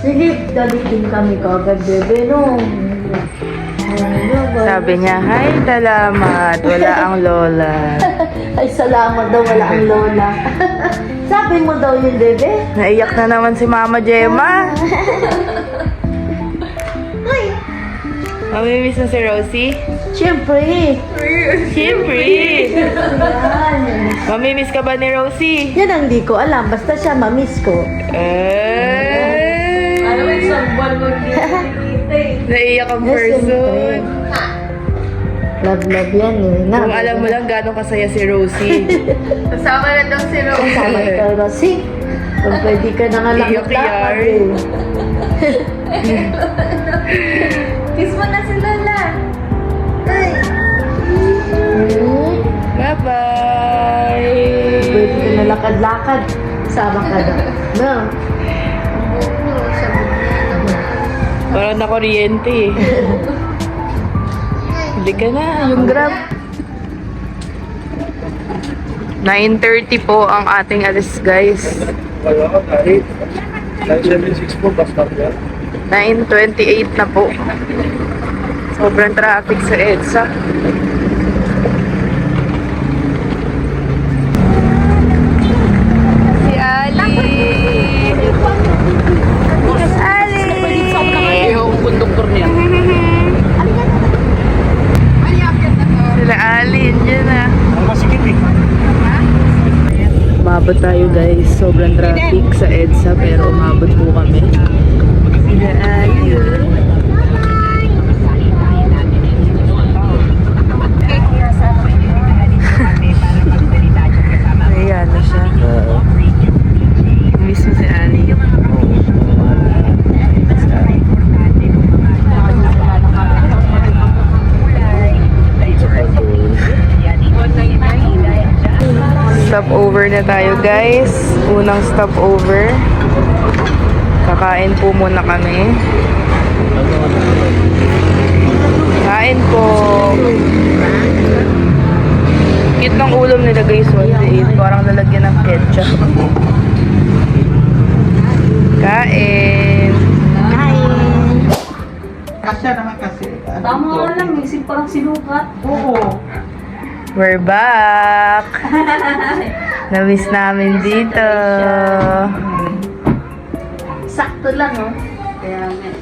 Sige, dalitin kami kagad, bebe, no? Sabi niya, "Hi, salamat. Wala ang lola." Ay, salamat daw, wala ang lola. Sabi mo daw yun, bebe? Naiyak na naman si Mama Gemma. Mamimiss na si Rosie? Siyempre. Siyempre. Yan. Mamimiss ka ba ni Rosie? Yan ang di ko alam. Basta siya mamiss ko. Ano ba isang buwan mo naiyak ang person. Love yan eh. Kung alam mo lang gano'ng kasaya si Rosie. Kasama na daw si Rosie. Kasama ka, Rosie. Kung pwede ka na nga lang Iyak-iyak. Kiss mo na si Lola. Ay. Bye-bye. Pwede ka na lakad-lakad. Sama ka na. No? Parang na-kuryente eh. Hindi ka na, yung Grab. 9:30 po ang ating alis, guys. 976 po, bus stop yan. 9:28 na po. Sobrang traffic sa EDSA. Si Ali! Ali! Yung konduktor niya. Sila Ali, yun na. Ang masikip eh. Umabot tayo guys. Sobrang traffic sa EDSA pero umabot po kami. Sila Ali. Ayan na siya. Miss mo si Ali. Stop over na tayo guys. Unang stop over. Kakain po muna kami. Kain po. Cute ng ulam nila guys. 1-8. Parang lalagyan ng ketchup. Kain. Kasya naman kasi. Tama lang, isip parang sinukat. Oo. We're back. Na-miss namin dito. Sakto lang, oh. Kaya nga.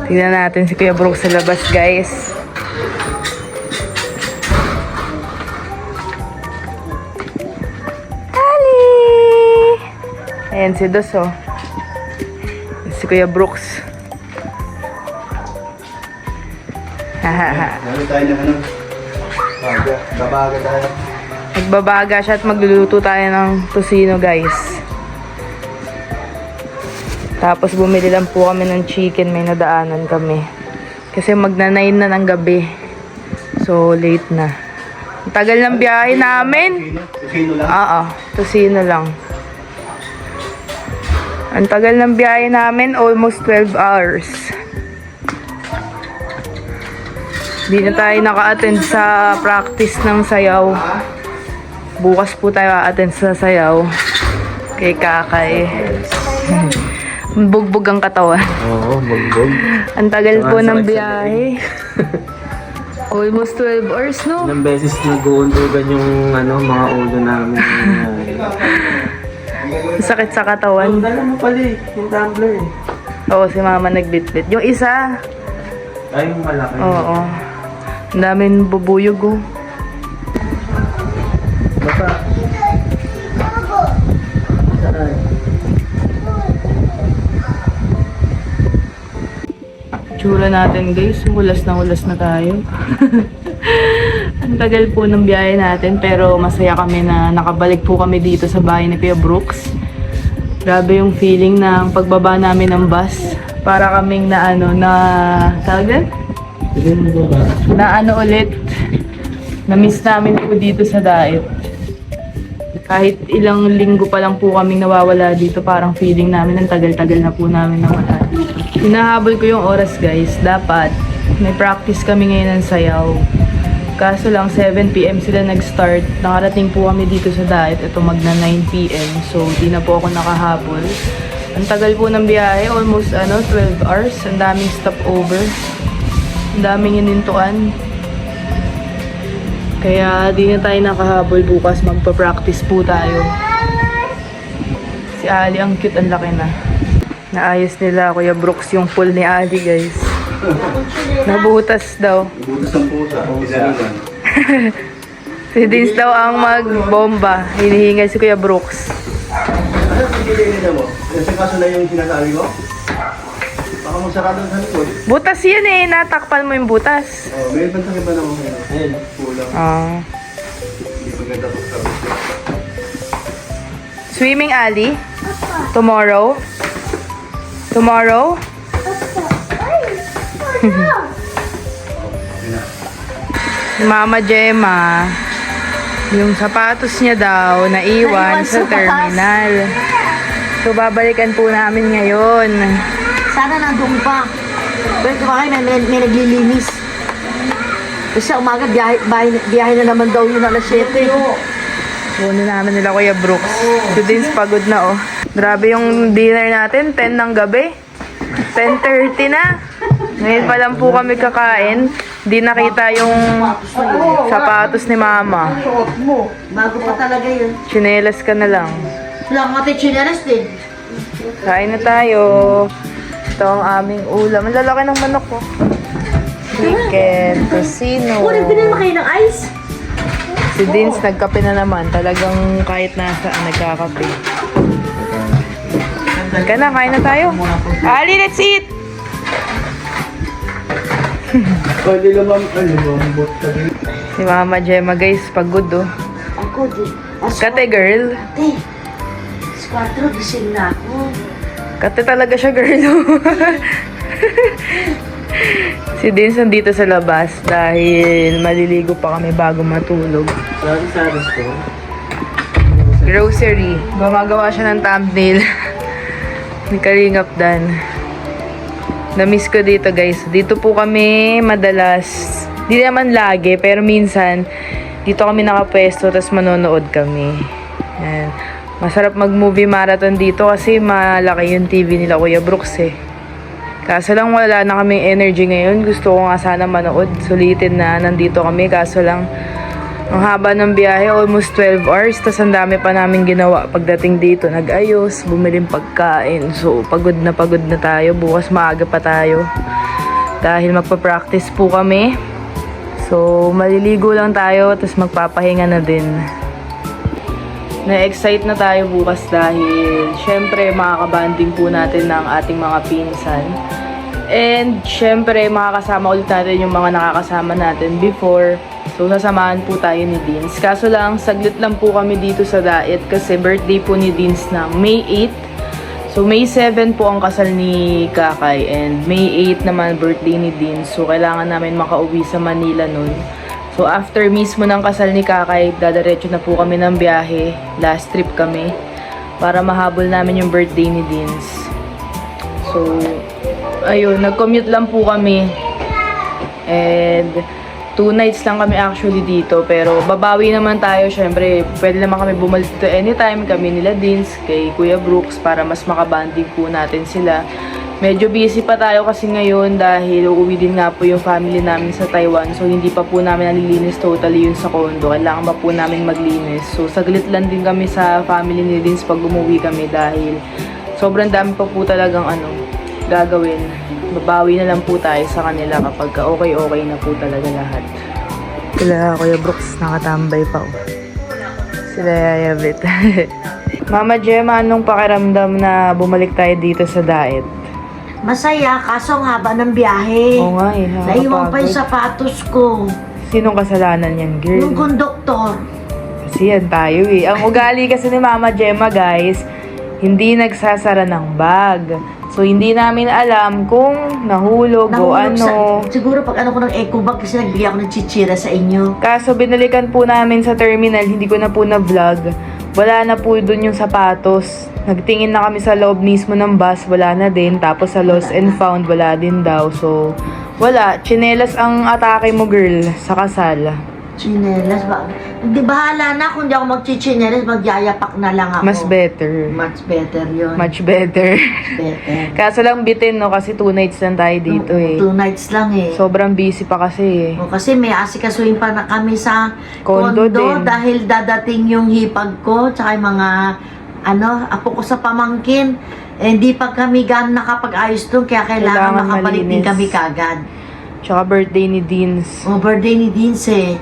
Tingnan natin si Kuya Brooks sa labas guys. Ali! Ayan si Dos oh. Si Kuya Brooks. Hahaha. Ano tayo na ano? Babaga tayo. Nagbabaga siya at magluluto tayo ng tosino guys. Tapos bumili lang po kami ng chicken, may nadaanan kami. Kasi magna-9 na ng gabi. So late na. Ang tagal ng biyahe namin. Sino lang? Oo, tosino lang. Ang tagal ng biyahe namin, almost 12 hours. Di na tayo naka-attend sa practice ng sayaw. Bukas po tayo a-attend sa sayaw. Kay Kakay. Bugbog ang katawan. Oo, magbog. Ang tagal po ng biyahe. Almost 12 hours, no? Ilang beses nag-uundugan yung mga ulo namin. Sakit sa katawan. Dala mo pala eh, yung tumbler eh. Oo, si Mama nagbitbit. Yung isa, Ay, yung malaki. oo. Ang daming bubuyog, oh. Bata. Saan? Tsura natin guys, hulas na tayo. Ang tagal po ng biyahe natin pero masaya kami na nakabalik po kami dito sa bahay ni Kuya Brooks. Grabe yung feeling ng pagbaba namin ng bus. Para kaming tawag din? Ulit. Na-miss namin po dito sa Daet. Kahit ilang linggo pa lang po kaming nawawala dito, parang feeling namin ang tagal-tagal na po namin nawala dito. Hinahabol ko yung oras guys. Dapat may practice kami ngayon ng sayaw. Kaso lang 7 PM sila nag-start. Nakarating po kami dito sa Daet. Ito magna 9 PM. So di na po ako nakahabol. Ang tagal po ng biyahe, almost 12 hours. Ang daming stopover. Ang daming hinintuan. Kaya di na tayo nakahabol bukas. Magpa-practice po tayo. Si Ali, ang cute, ang laki na. Naayos nila, Kuya Brooks, yung pool ni Ali, guys. Nabutas daw. Butas ang pusa. Isa. Si Dins daw ang magbomba. Hinihingal si Kuya Brooks. Ano pipiliin niya mo? Kasi kaso na yung sinasabi ko? Baka magsarado sa likod. Butas yan eh. Natakpan mo yung butas. Oh, may pantakip ba naman ngayon? Ayun, kulang. Ah. Hindi maganda po sa Swimming, Ali? Tomorrow? Tomorrow? Si Mama Gemma, yung sapatos niya daw, naiwan Naiwan sa sa terminal. So, babalikan po namin ngayon. Sana nandun pa. Pero kumakain, may naglilinis. Kasi sa umaga, biyahe na naman daw yun alas 7. Puno namin nila Kuya Brooks. Si Dins pagod na oh. Grabe yung dinner natin, 10 ng gabi. 10:30 na. Ngayon pa lang po kami kakain. Di nakita yung sapatos ni Mama. Suot mo. Bago pa talaga yun. Chinelas ka na lang. Wala ka tayo chinelas din. Kain na tayo. Ito ang aming ulam. Ang lalaki ng manok ko. Chicken, tocino. Oh, nagbinay mo kayo ng ice? Si Dins nagkape na naman. Talagang kahit nasaan nagkakape. Ka na, kain na tayo. Ali, let's eat! Pwede lumambot ka din. Si Mama Gemma guys, pagod oh. Ako din. Kate girl. Ate, 4 gising na ako. Kate talaga siya girl. Si Dins nandito sa labas dahil maliligo pa kami bago matulog. Sorry ko. Grocery. Gumagawa siya ng thumbnail. Ni Kalingap Dan. Na-miss ko dito guys. Dito po kami madalas. Di naman lagi, pero minsan dito kami nakapwesto tapos manonood kami. Yan. Masarap mag-movie marathon dito kasi malaki yung TV nila Kuya Brooks eh. Kaso lang wala na kaming energy ngayon. Gusto ko nga sana manood. Sulitin na nandito kami. Kaso lang ang haba ng biyahe, almost 12 hours. Tapos ang dami pa namin ginawa pagdating dito. Nag-ayos, bumiling pagkain. So pagod na tayo. Bukas maaga pa tayo. Dahil magpa-practice po kami. So maliligo lang tayo. Tapos magpapahinga na din. Na-excite na tayo bukas dahil syempre makakabanding po natin ng ating mga pinsan. And syempre makakasama ulit natin yung mga nakakasama natin before. So sasamahan po tayo ni Dins. Kaso lang, saglit lang po kami dito sa diet kasi birthday po ni Dins na May 8. So May 7 po ang kasal ni Kakay and May 8 naman birthday ni Dins. So kailangan namin makauwi sa Manila nun. So after mismo ng kasal ni Kakay, dadaretso na po kami ng biyahe. Last trip kami para mahabol namin yung birthday ni Dins. So ayun, nag-commute lang po kami. And 2 nights lang kami actually dito. Pero babawi naman tayo. Syempre, pwede naman kami bumalik dito anytime. Kami nila Dins, kay Kuya Brooks para mas makabanding po natin sila. Medyo busy pa tayo kasi ngayon dahil uuwi din nga po yung family namin sa Taiwan. So, hindi pa po namin nalilinis totally yun sa condo. Kailangan pa po namin maglinis. So, saglit lang din kami sa family ni Dins pag umuwi kami dahil sobrang dami pa po talagang gagawin. Babawi na lang po tayo sa kanila kapag okay na po talaga lahat. Sila Kuya Brooks nakatambay pa. Sila Yayabit. Mama Gemma, anong pakiramdam na bumalik tayo dito sa diet? Masaya, kaso ang haba ng biyahe. Oo nga eh, Naiwan pa yung nakakapagod. sapatos ko. Sinong kasalanan yan, girl? Yung konduktor. Kasi yan tayo eh. Ang ugali kasi ni Mama Gemma, guys, hindi nagsasara ng bag. So, hindi namin alam kung nahulog o ano. Siguro pag ko ng eco bag kasi nagbigay ako ng chichira sa inyo. Kaso binalikan po namin sa terminal, hindi ko na po na-vlog. Wala na po dun yung sapatos. Nagtingin na kami sa loob mismo ng bus, wala na din. Tapos sa lost and found, wala din daw. So, wala. Chinelas ang atake mo, girl, sa kasal. Chinelas ba? Hindi, bahala na kung di ako magchichinelas, magyayapak na lang ako. Mas better. Much better yun. Much better. better. Kaso lang bitin, no? Kasi 2 nights lang tayo dito eh. 2 nights lang eh. Sobrang busy pa kasi eh. O, kasi may asikasuhin pa na kami sa Kondo din. dahil dadating yung hipag ko tsaka yung mga apo ko sa pamangkin. Eh, hindi pa kami gan nakapag-ayos doon kaya kailangan makabalik din malinis. kami kagad. Tsaka birthday ni Deans. O, birthday ni Deans eh.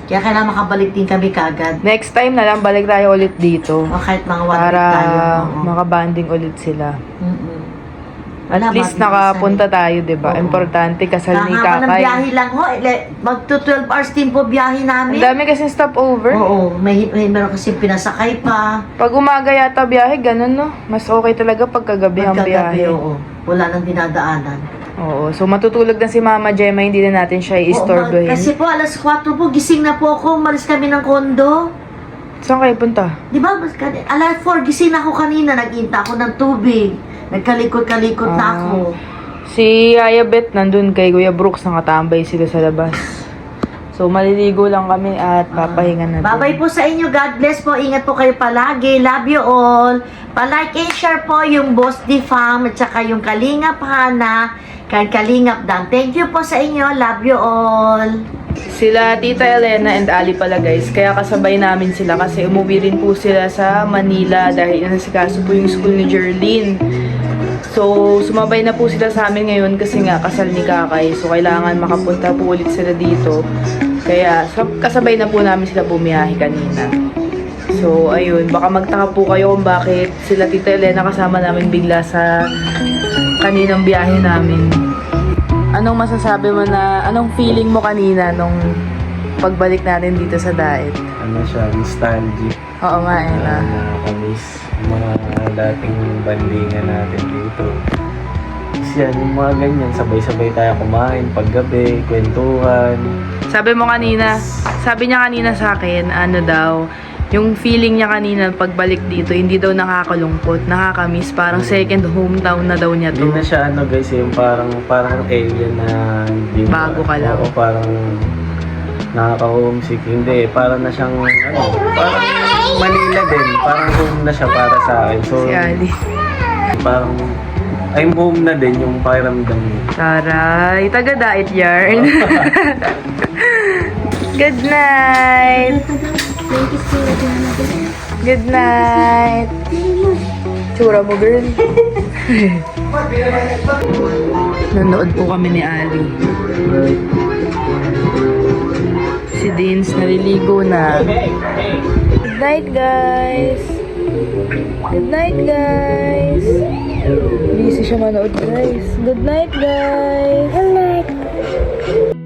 Kaya kailangan makabalik din kami kagad. Next time na lang, balik tayo ulit dito. O kahit mga 1 week Para tayo. Oo. makabanding ulit sila. Mm-mm. At least nakapunta tayo, di ba? Oo. Importante, kasal ni Nakaka ng Kakay. biyahe lang ho. Magto 12 hours din po biyahe Ang namin. dami kasing stopover. Oo, may meron kasi pinasakay pa. Pag umaga yata biyahe, ganun no? Mas okay talaga pag kagabi ang Pagkagabi, biyahe. oo. Wala nang dinadaanan. Oo. So matutulog na si Mama Gemma, hindi na natin siya i-istorbohin. Kasi po, alas 4 po, gising na po ako. Umalis kami ng kondo. Saan kayo punta? Di ba? Alas 4, gising ako kanina. Nag-inta ako ng tubig. Nagkalikot-kalikot na Ah. ako. Si Yaya Beth nandun kay Kuya Brooks, nakatambay sila sa labas. So maliligo lang kami at papahinga na din. Bye-bye po sa inyo. God bless po. Ingat po kayo palagi. Love you all. Pa-like and share po yung Boss D Farm at saka yung Kalingap Hana kay Kalingap Dan. Thank you po sa inyo. Love you all. Sila Tita Elena and Ali pala guys, kaya kasabay namin sila kasi umuwi rin po sila sa Manila dahil inasikaso po yung school ni Jerlyn. So, sumabay na po sila sa amin ngayon kasi nga kasal ni Kakay. So, kailangan makapunta po ulit sila dito. Kaya, kasabay na po namin sila bumiyahe kanina. So, ayun. Baka magtaka po kayo kung bakit sila Tita Elena kasama namin bigla sa kaninang biyahe namin. Anong masasabi mo anong feeling mo kanina nung pagbalik natin dito sa Daet? Ano siya, nostalgic. Oo nga eh na. Nakakamiss yung mga dating bandingan natin dito. Kasi yan, yung mga ganyan, sabay-sabay tayo kumain, paggabi, kwentuhan. Sabi niya kanina sa akin, ano daw, yung feeling niya kanina pagbalik dito, hindi daw nakakalungkot, nakakamiss, parang second hometown na daw niya to. Hindi na siya ano guys, yung parang alien na hindi Bago ka lang. Oo, parang nakaka-homesick. Hindi, parang na siyang parang Manila din. Parang home na siya para sa akin. So, Si Ali. parang I'm home na din yung pakiramdam niya. Taray, taga Daet yarn. Good night. Good night. Tsura mo, girl. Nanood po kami ni Ali. Si Deans naliligo na. Good night, guys. Good night, guys. Busy siya manood, guys. Good night, guys. Good night.